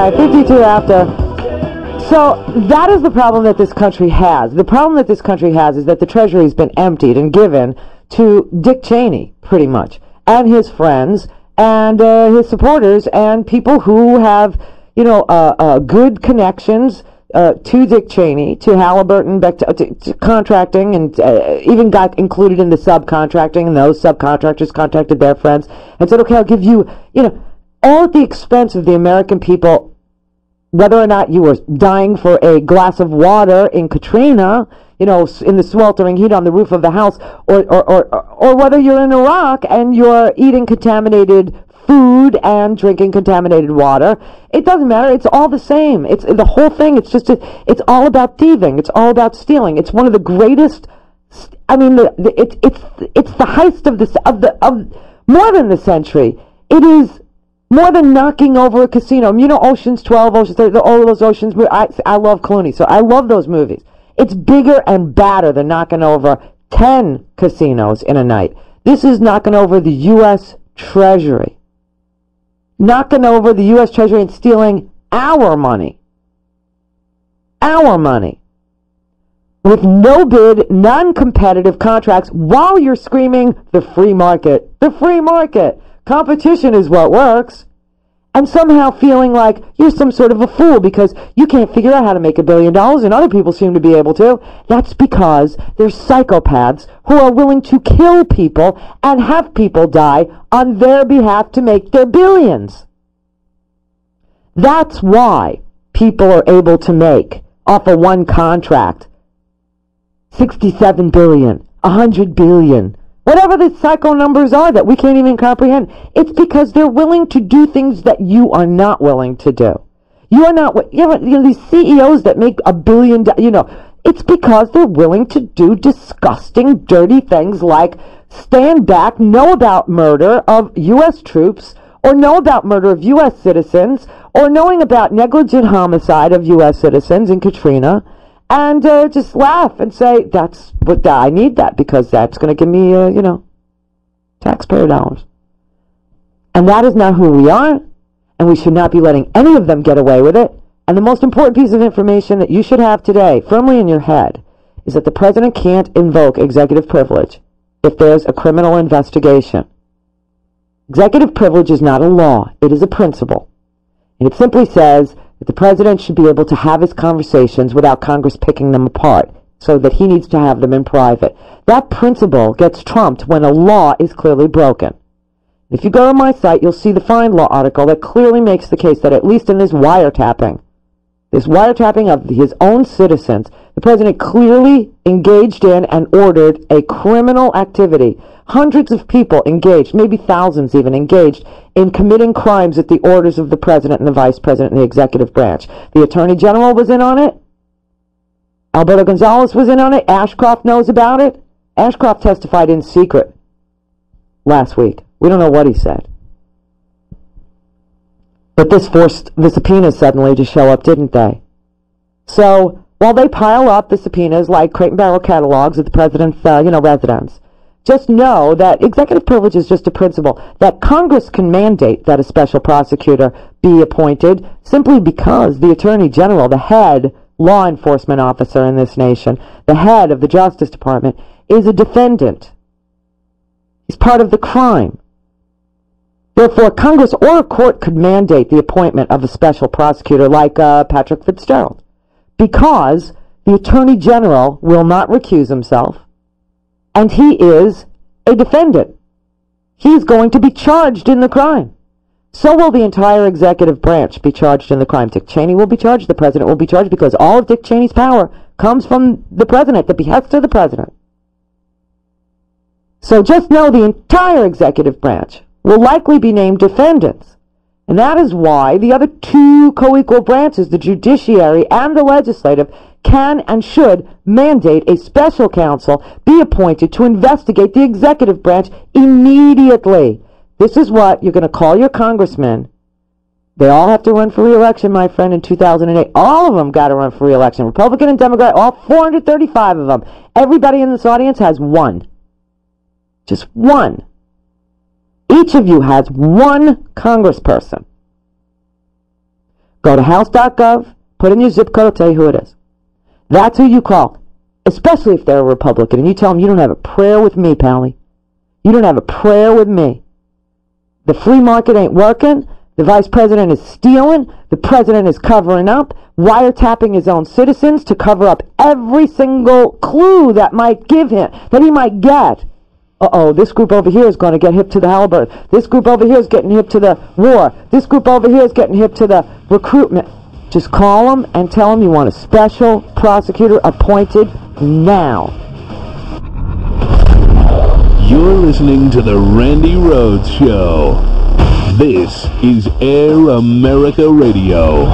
right, 52 after. So that is the problem that this country has. The problem that this country has is that the Treasury has been emptied and given to Dick Cheney, pretty much, and his friends and his supporters and people who have, good connections to Dick Cheney, to Halliburton, to contracting, and even got included in the subcontracting, and those subcontractors contacted their friends and said, okay, I'll give you, all at the expense of the American people, whether or not you were dying for a glass of water in Katrina, in the sweltering heat on the roof of the house, or whether you're in Iraq and you're eating contaminated food and drinking contaminated water. It doesn't matter. It's all the same. It's the whole thing. It's just it's all about thieving. It's all about stealing. It's one of the greatest. I mean, it's the heist of more than the century. It is more than knocking over a casino. Ocean's 12, Ocean's 30, all of those Oceans movies. I love Clooney, so I love those movies. It's bigger and badder than knocking over 10 casinos in a night. This is knocking over the U.S. Treasury. Knocking over the U.S. Treasury and stealing our money. Our money. With no bid, non-competitive contracts while you're screaming, the free market. The free market. Competition is what works. And somehow feeling like you're some sort of a fool because you can't figure out how to make $1 billion and other people seem to be able to. That's because they're psychopaths who are willing to kill people and have people die on their behalf to make their billions. That's why people are able to make, off of one contract, $67 billion, $100 billion, whatever the psycho numbers are that we can't even comprehend. It's because they're willing to do things that you are not willing to do. You are not, these CEOs that make $1 billion, it's because they're willing to do disgusting, dirty things like stand back, know about murder of U.S. troops, or know about murder of U.S. citizens, or knowing about negligent homicide of U.S. citizens in Katrina, and just laugh and say, that's what I need that because that's going to give me, taxpayer dollars. And that is not who we are, and we should not be letting any of them get away with it. And the most important piece of information that you should have today, firmly in your head, is that the president can't invoke executive privilege if there's a criminal investigation. Executive privilege is not a law, it is a principle. And it simply says that the president should be able to have his conversations without Congress picking them apart, so that he needs to have them in private. That principle gets trumped when a law is clearly broken. If you go to my site, you'll see the Find Law article that clearly makes the case that at least in this wiretapping of his own citizens, the president clearly engaged in and ordered a criminal activity. Hundreds of people engaged, maybe thousands even, engaged in committing crimes at the orders of the president and the vice president and the executive branch. The attorney general was in on it. Alberto Gonzales was in on it. Ashcroft knows about it. Ashcroft testified in secret last week. We don't know what he said. But this forced the subpoenas suddenly to show up, didn't they? So, while they pile up the subpoenas like crate and barrel catalogs of the president's, residence, just know that executive privilege is just a principle that Congress can mandate that a special prosecutor be appointed simply because the Attorney General, the head law enforcement officer in this nation, the head of the Justice Department, is a defendant. He's part of the crime. Therefore, Congress or a court could mandate the appointment of a special prosecutor like Patrick Fitzgerald, because the Attorney General will not recuse himself, and he is a defendant. He's going to be charged in the crime. So will the entire executive branch be charged in the crime. Dick Cheney will be charged, the president will be charged, because all of Dick Cheney's power comes from the president, the behest of the president. So just know the entire executive branch will likely be named defendants. And that is why the other two co-equal branches, the judiciary and the legislative, can and should mandate a special counsel be appointed to investigate the executive branch immediately. This is what you're going to call your congressmen. They all have to run for re-election, my friend, in 2008. All of them got to run for re-election. Republican and Democrat, all 435 of them. Everybody in this audience has one. Just one. Each of you has one congressperson. Go to house.gov, put in your zip code, I'll tell you who it is. That's who you call, especially if they're a Republican, and you tell them you don't have a prayer with me, Pally. You don't have a prayer with me. The free market ain't working. The vice president is stealing. The president is covering up, wiretapping his own citizens to cover up every single clue that he might get. This group over here is going to get hip to the Halliburton. This group over here is getting hip to the war. This group over here is getting hip to the recruitment. Just call them and tell them you want a special prosecutor appointed now. You're listening to the Randi Rhodes Show. This is Air America Radio.